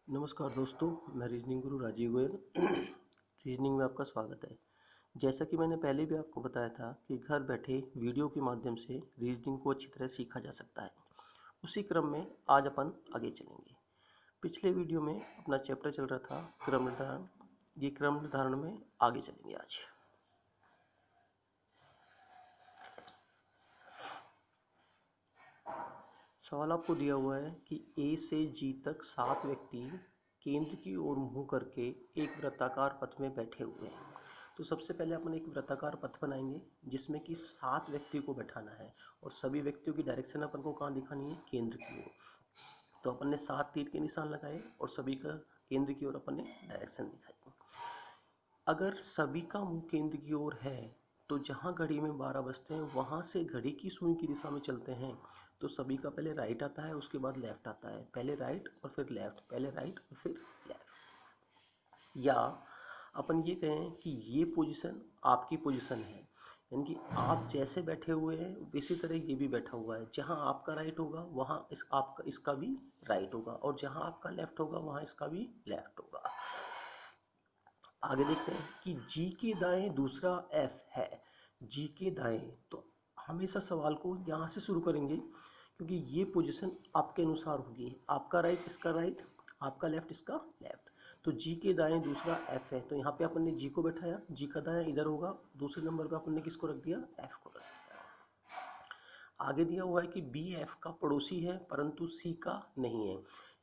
नमस्कार दोस्तों, मैं रीजनिंग गुरु राजीव गोयल। रीजनिंग में आपका स्वागत है। जैसा कि मैंने पहले भी आपको बताया था कि घर बैठे वीडियो के माध्यम से रीजनिंग को अच्छी तरह सीखा जा सकता है। उसी क्रम में आज अपन आगे चलेंगे। पिछले वीडियो में अपना चैप्टर चल रहा था क्रम निर्धारण। ये क्रम निर्धारण में आगे चलेंगे आज। सवाल आपको दिया हुआ है कि ए से जी तक 7 व्यक्ति केंद्र की ओर मुंह करके एक वृत्ताकार पथ में बैठे हुए हैं। तो सबसे पहले अपन एक वृत्ताकार पथ बनाएंगे जिसमें कि 7 व्यक्तियों को बैठाना है और सभी व्यक्तियों की डायरेक्शन अपन को कहाँ दिखानी है, केंद्र की ओर। तो अपन ने 7 तीर के निशान लगाए और सभी का केंद्र की ओर अपन ने डायरेक्शन दिखाई। अगर सभी का मुंह केंद्र की ओर है तो जहाँ घड़ी में 12 बजते हैं वहाँ से घड़ी की सुई की दिशा में चलते हैं तो सभी का पहले राइट आता है, उसके बाद लेफ्ट आता है। पहले राइट और फिर लेफ्ट, पहले राइट और फिर लेफ्ट। या अपन ये कहें कि ये पोजीशन आपकी पोजीशन है, यानी कि आप जैसे बैठे हुए हैं वैसी तरह ये भी बैठा हुआ है। जहाँ आपका राइट होगा वहाँ इसका भी राइट होगा और जहाँ आपका लेफ्ट होगा वहाँ इसका भी लेफ्ट होगा। आगे देखते हैं कि जी के दाएं दूसरा एफ है। जी के दाएं, तो हमेशा सवाल को यहाँ से शुरू करेंगे क्योंकि ये पोजीशन आपके अनुसार होगी। आपका राइट इसका राइट, आपका लेफ्ट इसका लेफ्ट। तो जी के दाएं दूसरा एफ है, तो यहाँ पे अपन ने जी को बैठाया, जी का दाएं इधर होगा। दूसरे नंबर पे अपन ने किसको रख दिया, एफ को रख दिया। आगे दिया हुआ है कि बी एफ का पड़ोसी है परंतु सी का नहीं है,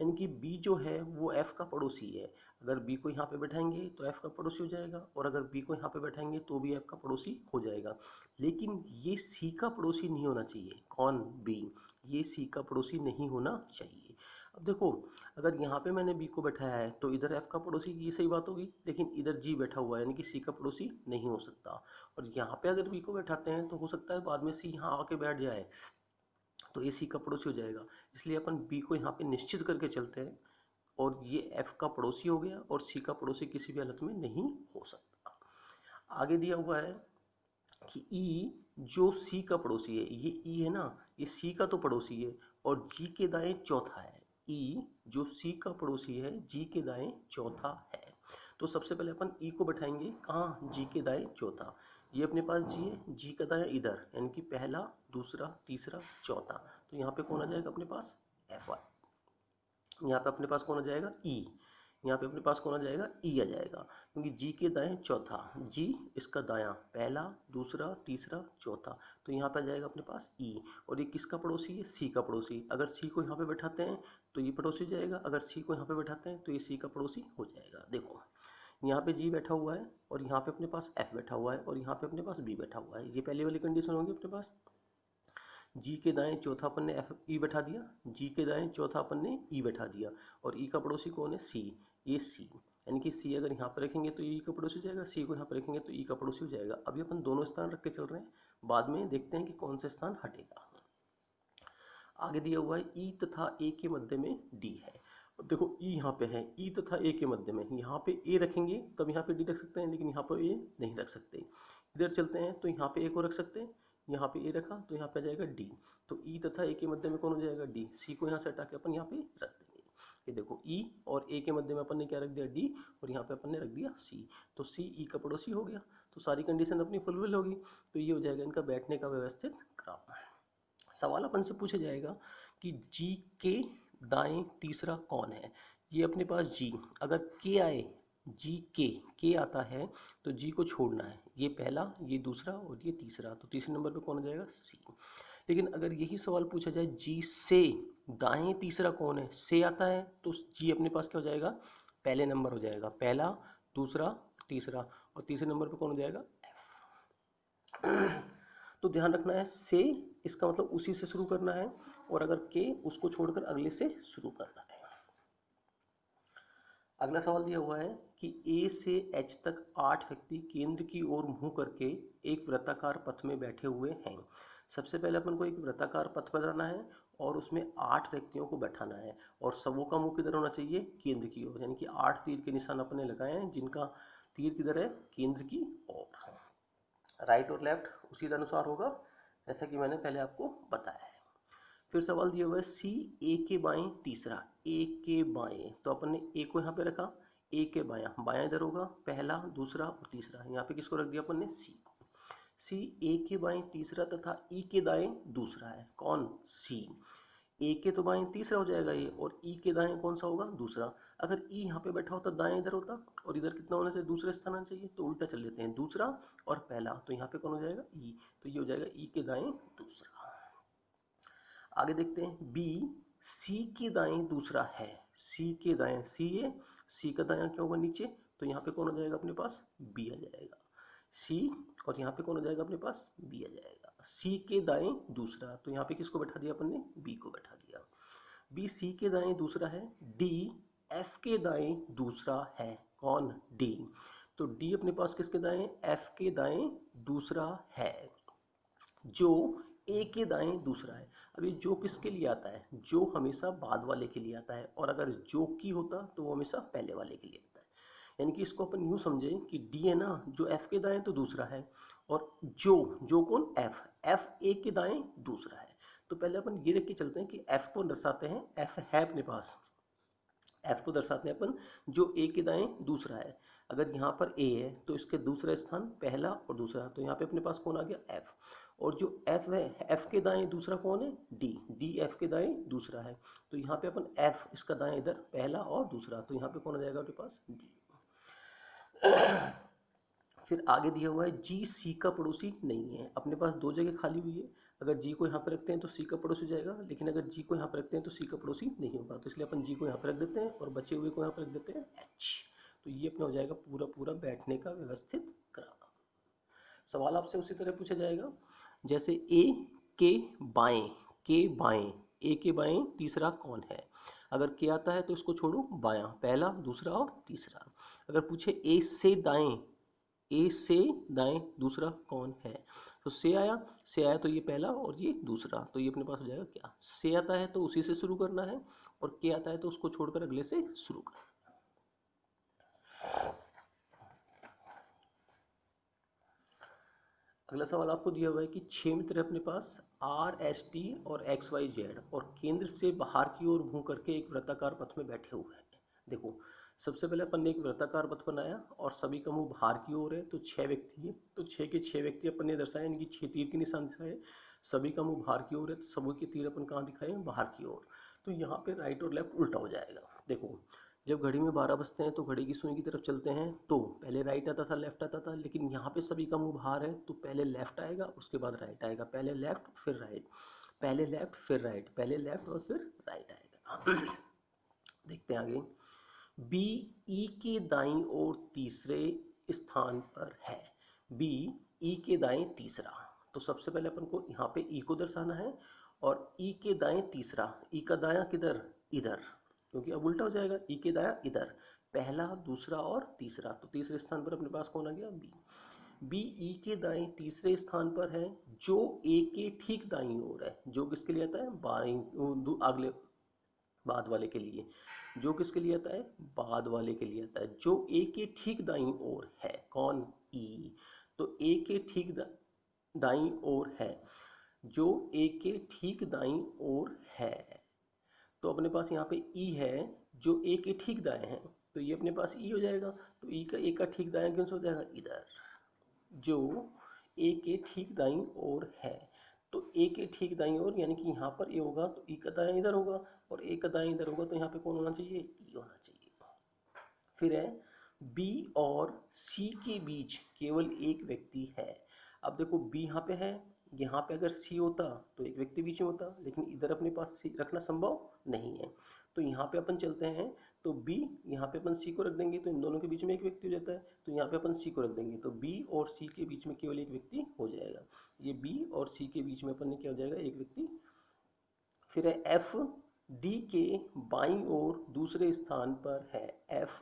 यानी कि बी जो है वो एफ का पड़ोसी है। अगर बी को यहाँ पे बैठाएंगे तो एफ का पड़ोसी हो जाएगा और अगर बी को यहाँ पे बैठाएंगे तो भी एफ का पड़ोसी हो जाएगा। लेकिन ये सी का पड़ोसी नहीं होना चाहिए। कौन, बी। ये सी का पड़ोसी नहीं होना चाहिए। अब देखो, अगर यहाँ पे मैंने बी को बैठाया है तो इधर एफ का पड़ोसी, ये सही बात होगी, लेकिन इधर जी बैठा हुआ है यानी कि सी का पड़ोसी नहीं हो सकता। और यहाँ पे अगर बी को बैठाते हैं तो हो सकता है बाद में सी यहाँ आके बैठ जाए तो ये सी का पड़ोसी हो जाएगा। इसलिए अपन बी को यहाँ पे निश्चित करके चलते हैं और ये एफ का पड़ोसी हो गया और सी का पड़ोसी किसी भी हालत में नहीं हो सकता। आगे दिया हुआ है कि ई जो सी का पड़ोसी है, ये ई है ना, ये सी का तो पड़ोसी है और जी के दाएं चौथा है। ई जो सी का पड़ोसी है, जी के दाएं चौथा है। तो सबसे पहले अपन ई को बैठाएंगे कहाँ, जी के दाएं चौथा। ये अपने पास जी है, जी का दाएं इधर, यानी कि पहला दूसरा तीसरा चौथा। तो यहाँ पे कौन आ जाएगा अपने पास, एफ वाई। यहाँ पे अपने पास कौन आ जाएगा, ई। यहाँ पे अपने पास कौन आ जाएगा, ई आ जाएगा, क्योंकि जी के दाएं चौथा, जी इसका दायां, पहला दूसरा तीसरा चौथा। तो यहाँ पे आ जाएगा अपने पास ई। और ये किसका पड़ोसी है, सी का पड़ोसी। अगर सी को यहाँ पे बैठाते हैं तो ये पड़ोसी हो जाएगा, अगर सी को यहाँ पे बैठाते हैं तो ये सी का पड़ोसी हो जाएगा। देखो, यहाँ पे जी बैठा हुआ है और यहाँ पे अपने पास एफ बैठा हुआ है और यहाँ पे अपने पास बी बैठा हुआ है। ये पहली वाली कंडीशन होगी अपने पास। जी के दाएं चौथा अपन ने एफ ई बैठा दिया, जी के दाएं चौथा अपन ने ई बैठा दिया और ई का पड़ोसी कौन है, सी। ये सी, यानी कि सी अगर यहाँ पर रखेंगे तो ई का पड़ोसी हो जाएगा, सी को यहाँ पर रखेंगे तो ई का पड़ोसी हो जाएगा। अभी अपन दोनों स्थान रख के चल रहे हैं, बाद में देखते हैं कि कौन सा स्थान हटेगा। आगे दिया हुआ है ई तथा ए के मध्य में डी है। अब देखो ई यहाँ पे है, ई तथा ए के मध्य में, यहाँ पे ए रखेंगे तब यहाँ पे डी रख सकते हैं, लेकिन यहाँ पे ए नहीं रख सकते। इधर चलते हैं तो यहाँ पे ए को रख सकते हैं, यहाँ पे ए रखा तो यहाँ पे आ जाएगा डी। तो ई तथा ए के मध्य में कौन हो जाएगा, डी। सी को यहाँ से हटा के अपन यहाँ पे रख देंगे। ये देखो ई और ए के मध्य में अपन ने क्या रख दिया, डी, और यहाँ पे अपन ने रख दिया सी। तो सी ई का पड़ोसी हो गया, तो सारी कंडीशन अपनी फुलफिल होगी। तो ये हो जाएगा इनका बैठने का व्यवस्थित क्रम। सवाल अपन से पूछा जाएगा कि जी के दाएं तीसरा कौन है। ये अपने पास जी, अगर के आए, जी के आता है तो जी को छोड़ना है। ये पहला, ये दूसरा और ये तीसरा, तो तीसरे नंबर पे कौन हो जाएगा, सी। लेकिन अगर यही सवाल पूछा जाए जी से दाएं तीसरा कौन है, से आता है तो जी अपने पास क्या हो जाएगा, पहले नंबर हो जाएगा, पहला दूसरा तीसरा, और तीसरे नंबर पे कौन हो जाएगा, एफ। तो ध्यान रखना है, से इसका मतलब उसी से शुरू करना है और अगर के उसको छोड़कर अगले से शुरू करना है। अगला सवाल दिया हुआ है कि ए से एच तक 8 व्यक्ति केंद्र की ओर मुंह करके एक वृत्ताकार पथ में बैठे हुए हैं। सबसे पहले अपन को एक वृत्ताकार पथ बनाना है और उसमें 8 व्यक्तियों को बैठाना है और सबों का मुंह किधर होना चाहिए, केंद्र की ओर, यानी कि 8 तीर के निशान अपने लगाए हैं जिनका तीर किधर है, केंद्र की ओर। राइट और लेफ्ट उसी के अनुसार होगा जैसा कि मैंने पहले आपको बताया है। फिर सवाल दिया हुआ है सी ए के बाएं तीसरा, ए के बाएं, तो अपन ने ए को यहाँ पे रखा, ए के बायां, बायां इधर होगा पहला दूसरा और तीसरा, यहाँ पे किसको रख दिया अपन ने, सी को। सी ए के बाएं तीसरा तथा ई के दाएं दूसरा है, कौन, सी। ए के तो बाएं तीसरा हो जाएगा ये, और ई के दाएं कौन सा होगा, दूसरा। अगर ई यहाँ पे बैठा होता दाएं इधर होता, और इधर कितना होना चाहिए, दूसरे स्थान आना चाहिए, तो उल्टा चल लेते हैं, दूसरा और पहला, तो यहाँ पे कौन हो जाएगा, ई, तो ये हो जाएगा ई के दाएं दूसरा। आगे देखते हैं, बी सी के दाएं दूसरा है, सी के दाएं, सी है, सी का दायां क्या होगा, नीचे, तो यहाँ पे कौन हो जाएगा अपने पास, बी आ जाएगा, सी, और यहाँ पे कौन हो जाएगा अपने पास, बी आ जाएगा। सी के दाएं दूसरा, तो यहाँ पे किसको बैठा दिया अपन ने, बी को बैठा दिया। बी सी के दाएं दूसरा है, डी एफ के दाएं दूसरा है, कौन, डी, तो डी अपने पास किसके दाएं, एफ के दाएं दूसरा है, जो ए के दाएं दूसरा है। अब ये जो किसके लिए आता है, जो हमेशा बाद वाले के लिए आता है, और अगर जो की होता तो वो हमेशा पहले वाले के लिए आता है। यानी कि इसको अपन यूँ समझें कि डी है ना, जो एफ के दाएं तो दूसरा है, और जो कौन, एफ ए के दाएं दूसरा है। तो पहले अपन ये रख के चलते हैं कि एफ को दर्शाते हैं, एफ है अपने पास, एफ को दर्शाते हैं अपन जो ए के दाएं दूसरा है। अगर यहाँ पर ए है तो इसके दूसरा स्थान पहला और दूसरा, तो यहाँ पे अपने पास कौन आ गया, एफ, और जो एफ है, एफ के दाएं दूसरा कौन है, डी, डी एफ के दाएं दूसरा है, तो यहाँ पे अपन एफ इसका दाएं इधर पहला और दूसरा, तो यहाँ पे कौन आ जाएगा अपने पास, डी। फिर आगे दिया हुआ है जी सी का पड़ोसी नहीं है, अपने पास दो जगह खाली हुई है, अगर जी को यहाँ पर रखते हैं तो सी का पड़ोसी जाएगा, लेकिन अगर जी को यहाँ पर रखते हैं तो सी का पड़ोसी नहीं होगा, तो इसलिए अपन जी को यहाँ पर रख देते हैं और बचे हुए को यहाँ पर रख देते हैं एच। तो ये अपना हो जाएगा पूरा पूरा बैठने का व्यवस्थित क्रम। सवाल आपसे उसी तरह पूछा जाएगा जैसे ए के बाएं, के बाएं, ए के बाएं तीसरा कौन है, अगर के आता है तो इसको छोड़ो, बायां पहला दूसरा और तीसरा। अगर पूछे ए से दाएं, ए से दाएं दूसरा कौन है, तो से आया तो ये पहला और ये दूसरा, तो ये अपने पास हो जाएगा क्या, से आता है तो उसी से शुरू करना है, और के आता है तो उसको छोड़कर अगले से शुरू करना है। अगला सवाल आपको दिया हुआ है कि 6 मित्र अपने पास आर एस टी और एक्स वाई जेड और केंद्र से बाहर की ओर मुंह करके एक वृत्ताकार पथ में बैठे हुए हैं। देखो सबसे पहले अपन ने एक वृत्ताकार पथ बनाया और सभी का मुंह बाहर की ओर है, तो 6 व्यक्ति हैं, तो 6 के 6 व्यक्ति अपन ने दर्शाए, इनकी 6 तीर के निशान दिखाए, सभी का मुंह बाहर की ओर है, तो सभी के तीर अपन कहाँ दिखाए, बाहर की ओर। तो यहाँ पे राइट और लेफ्ट उल्टा हो जाएगा। देखो जब घड़ी में 12 बजते हैं तो घड़ी की सुई की तरफ चलते हैं, तो पहले राइट आता था लेफ्ट आता था, लेकिन यहाँ पे सभी का मुंह बाहर है तो पहले लेफ्ट आएगा उसके बाद राइट आएगा, पहले लेफ्ट फिर राइट, पहले लेफ्ट फिर राइट, पहले लेफ्ट और फिर राइट आएगा। देखते हैं आगे, बी ई के दाईं ओर तीसरे स्थान पर है, बी ई के दाएं तीसरा, तो सबसे पहले अपन को यहाँ पे ई को दर्शाना है, और ई के दाएं तीसरा, ई का दायां किधर, इधर, क्योंकि अब उल्टा हो जाएगा, ई के दायां इधर, पहला दूसरा और तीसरा, तो तीसरे स्थान पर अपने पास कौन आ गया, बी। बी ई के दाएं तीसरे स्थान पर है जो ए के ठीक दाईं ओर है, जो किसके लिए आता है, बाईं अगले बाद वाले के लिए, जो किसके लिए आता है, बाद वाले के लिए आता है, जो ए के ठीक दाईं ओर है, कौन, ई, तो ए के ठीक दाईं ओर है, जो ए के ठीक दाईं ओर है, तो अपने पास यहाँ पे ई है जो ए के ठीक दाएं है, तो ये अपने पास ई हो जाएगा, तो ई का ए का ठीक दाएं कौन सा हो जाएगा, इधर, जो ए के ठीक दाईं ओर है, तो ए के ठीक दाईं ओर यानी कि यहाँ पर ए होगा तो ई का दायां इधर होगा, और ए का दायां इधर होगा, तो यहाँ पे कौन होना चाहिए, ई होना चाहिए। फिर है बी और सी के बीच केवल एक व्यक्ति है। अब देखो बी यहाँ पे है, यहाँ पे अगर सी होता तो एक व्यक्ति बीच में होता, लेकिन इधर अपने पास सी रखना संभव नहीं है, तो यहाँ पे अपन चलते हैं, तो बी यहाँ पे अपन सी को रख देंगे तो इन दोनों के बीच में एक व्यक्ति हो जाता है, तो यहाँ पे अपन सी को रख देंगे तो बी और सी के बीच में केवल एक व्यक्ति हो जाएगा, ये बी और सी के बीच में अपन ने क्या हो जाएगा, एक व्यक्ति। फिर है एफ डी के बाईं ओर दूसरे स्थान पर है, एफ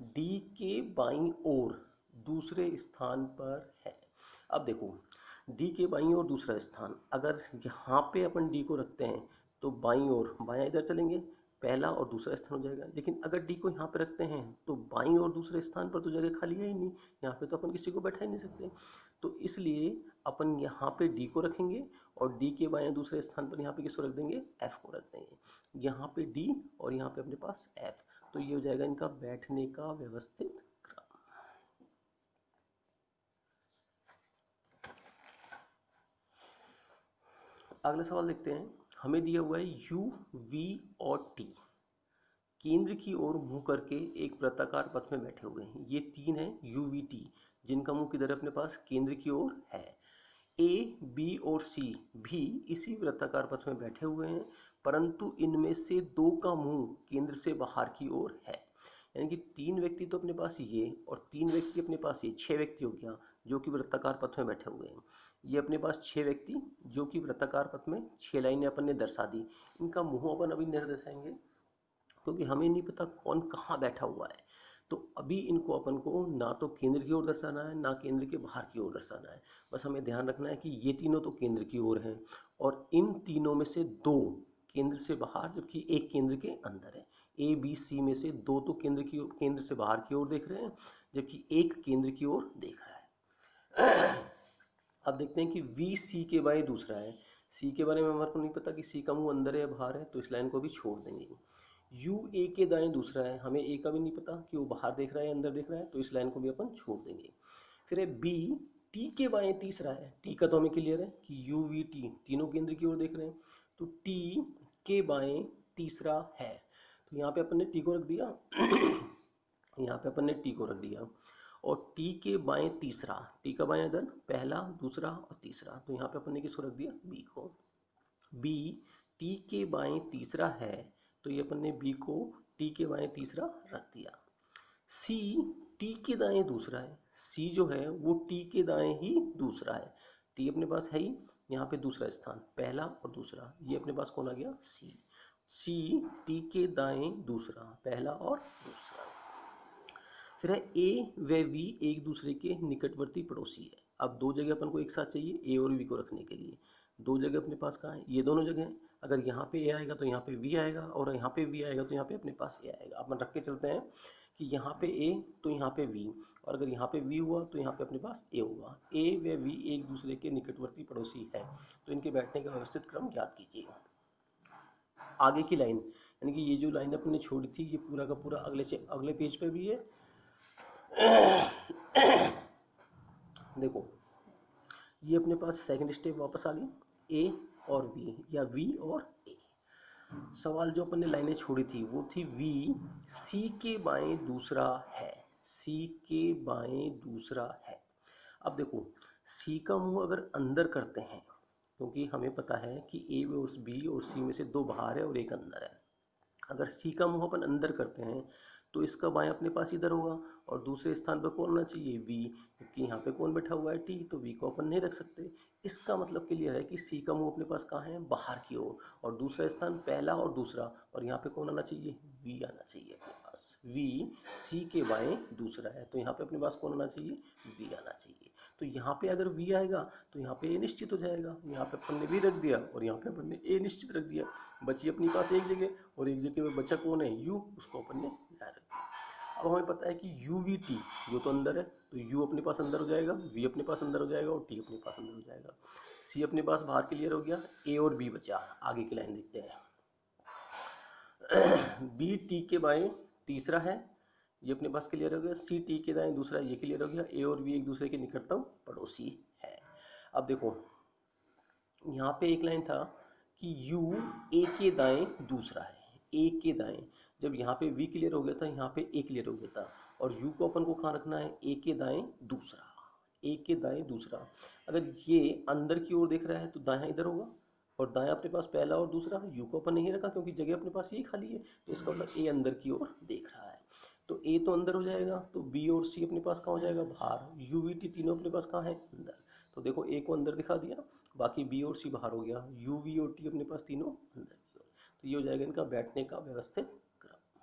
डी के बाईं ओर दूसरे स्थान पर है। अब देखो डी के बाईं ओर दूसरा स्थान, अगर यहाँ पे अपन डी को रखते हैं तो बाईं ओर, बायां इधर चलेंगे, पहला और दूसरा स्थान हो जाएगा, लेकिन अगर डी को यहाँ पे रखते हैं तो बाईं ओर दूसरे स्थान पर तो जगह खाली है ही नहीं, यहाँ पे तो अपन किसी को बैठा ही नहीं सकते, तो इसलिए अपन यहाँ पे डी को रखेंगे और डी के बाएं दूसरे स्थान पर यहाँ पे किसको रख देंगे, एफ को रख देंगे। यहाँ पे डी और यहाँ पे अपने पास एफ, तो ये हो जाएगा इनका बैठने का व्यवस्थित क्रम। अगला सवाल देखते हैं। हमें दिया हुआ है यू, वी और टी केंद्र की ओर मुंह करके एक वृत्ताकार पथ में बैठे हुए हैं। ये तीन है यू, वी, टी, जिनका मुंह किधर है अपने पास, केंद्र की ओर है। ए, बी और सी भी इसी वृत्ताकार पथ में बैठे हुए हैं, परंतु इनमें से दो का मुंह केंद्र से बाहर की ओर है। यानी कि तीन व्यक्ति तो अपने पास ये और तीन व्यक्ति अपने पास ये, 6 व्यक्ति हो गया जो कि वृत्ताकार पथ में बैठे हुए हैं। ये अपने पास 6 व्यक्ति जो कि वृत्ताकार पथ में 6 लाइनें अपन ने दर्शा दी। इनका मुंह अपन अभी नहीं दर्शाएंगे क्योंकि हमें नहीं पता कौन कहाँ बैठा हुआ है। तो अभी इनको अपन को ना तो केंद्र की ओर दर्शाना है ना केंद्र के बाहर की ओर दर्शाना है। बस हमें ध्यान रखना है कि ये तीनों तो केंद्र की ओर हैं और इन तीनों में से दो केंद्र से बाहर जबकि एक केंद्र के अंदर है। ए, बी, सी में से दो तो केंद्र से बाहर की ओर देख रहे हैं जबकि एक केंद्र की ओर देख रहा है। अब देखते हैं कि वी सी के बारे दूसरा है। सी के बारे में हमारे को नहीं पता कि सी का मुंह अंदर है या बाहर है, तो इस लाइन को भी छोड़ देंगे। यू ए के दाएं दूसरा है, हमें ए का भी नहीं पता कि वो बाहर देख रहा है या अंदर देख रहा है, तो इस लाइन को भी अपन छोड़ देंगे। फिर है बी टी के बाएं तीसरा है। टी का तो हमें क्लियर है कि यू, वी, टी तीनों केंद्र की ओर देख रहे हैं, तो टी के बाएं तीसरा है। तो यहाँ पे अपन ने टी को रख दिया यहाँ पे अपन ने टी को रख दिया और टी के बाएं तीसरा, टी का बाएं इधर पहला, दूसरा और तीसरा, तो यहाँ पे अपन ने किसको रख दिया, बी को। बी टी के बाएं तीसरा है तो ये अपन ने बी को टी के बाएं तीसरा रख दिया। सी टी के दाएं दूसरा है। सी जो है वो टी के दाएं ही दूसरा है। टी अपने पास है ही, यहाँ पे दूसरा स्थान, पहला और दूसरा, ये अपने पास कौन आ गया, सी। सी टी के दाएं दूसरा, पहला और दूसरा। फिर है ए व वी एक दूसरे के निकटवर्ती पड़ोसी है। अब दो जगह अपन को एक साथ चाहिए ए और वी को रखने के लिए। दो जगह अपने पास कहाँ है, ये दोनों जगह हैं। अगर यहाँ पे ए आएगा तो यहाँ पे वी आएगा और यहाँ पे वी आएगा तो यहाँ पे अपने पास ए आएगा। अपन रख के चलते हैं कि यहाँ पे ए तो यहाँ पे वी, और अगर यहाँ पे वी हुआ तो यहाँ पे अपने पास ए होगा। ए व वी एक दूसरे के निकटवर्ती पड़ोसी है, तो इनके बैठने का व्यवस्थित क्रम ज्ञात कीजिए। आगे की लाइन यानी कि ये जो लाइन अपने छोड़ी थी ये पूरा का पूरा अगले पेज पे भी है। देखो ये अपने पास सेकंड स्टेप वापस आ गई, ए और वी या वी और ए। सवाल जो अपन ने लाइनें छोड़ी थी वो थी वी सी के बाएं दूसरा है, सी के बाएं दूसरा है। अब देखो सी का मुंह अगर अंदर करते हैं, क्योंकि हमें पता है कि ए और बी और सी में से दो बाहर है और एक अंदर है। अगर सी का मुंह अपन अंदर करते हैं तो इसका बाएं अपने पास इधर होगा और दूसरे स्थान पर कौन होना चाहिए, वी, क्योंकि यहाँ पे कौन बैठा हुआ है, टी, तो वी को अपन नहीं रख सकते। इसका मतलब क्लियर है कि सी का मुंह अपने पास कहाँ है, बाहर की ओर, और दूसरा स्थान पहला और दूसरा, और यहाँ पे कौन आना चाहिए, वी आना चाहिए अपने पास। वी सी के बाएं दूसरा है तो यहाँ पे अपने पास कौन आना चाहिए, वी आना चाहिए। तो यहाँ पे अगर वी आएगा तो यहाँ पे ए निश्चित हो जाएगा। यहाँ पे अपन ने वी रख दिया और यहाँ पे अपन ने ए निश्चित रख दिया, बची अपने पास एक जगह, और एक जगह में बचा कौन है, यू, उसको अपन ने यहाँ रख दिया। अब हमें पता है कि यू वी टी जो तो अंदर है तो यू अपने पास अंदर हो जाएगा, वी अपने पास अंदर हो जाएगा और टी अपने पास अंदर हो जाएगा। सी अपने पास बाहर क्लियर हो गया, ए और बी बचा। आगे की लाइन देखते हैं। बी टी के बाएं तीसरा है, ये अपने पास क्लियर हो गया। सी टी के दाएं दूसरा, ये क्लियर हो गया। ए और बी एक दूसरे के निकटतम पड़ोसी है। अब देखो यहाँ पे एक लाइन था कि यू ए के दाएं दूसरा है, ए के दाएं, जब यहाँ पे वी क्लियर हो गया था यहाँ पे ए क्लियर हो गया था, और यू को अपन को कहाँ रखना है, ए के दाएं दूसरा, ए के दाएं दूसरा। अगर ये अंदर की ओर देख रहा है तो दायां इधर होगा, और दायां अपने पास पहला और दूसरा। यू को अपन नहीं रखा क्योंकि जगह अपने पास ये खाली है, तो इसका मतलब ए अंदर की ओर देख रहा है, तो ए तो अंदर हो जाएगा, तो बी और सी अपने पास कहाँ हो जाएगा, बाहर। यू वी टी तीनों अपने पास कहाँ है, अंदर। तो देखो ए को अंदर दिखा दिया, बाकी बी और सी बाहर हो गया, यू वी और टी अपने पास तीनों अंदर की ओर। तो ये हो जाएगा इनका बैठने का व्यवस्थित क्रम।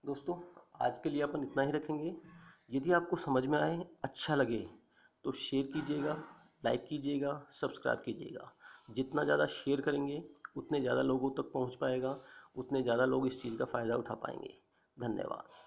दोस्तों आज के लिए अपन इतना ही रखेंगे। यदि आपको समझ में आए, अच्छा लगे तो शेयर कीजिएगा, लाइक कीजिएगा, सब्सक्राइब कीजिएगा। जितना ज़्यादा शेयर करेंगे उतने ज़्यादा लोगों तक पहुंच पाएगा, उतने ज़्यादा लोग इस चीज़ का फ़ायदा उठा पाएंगे। धन्यवाद।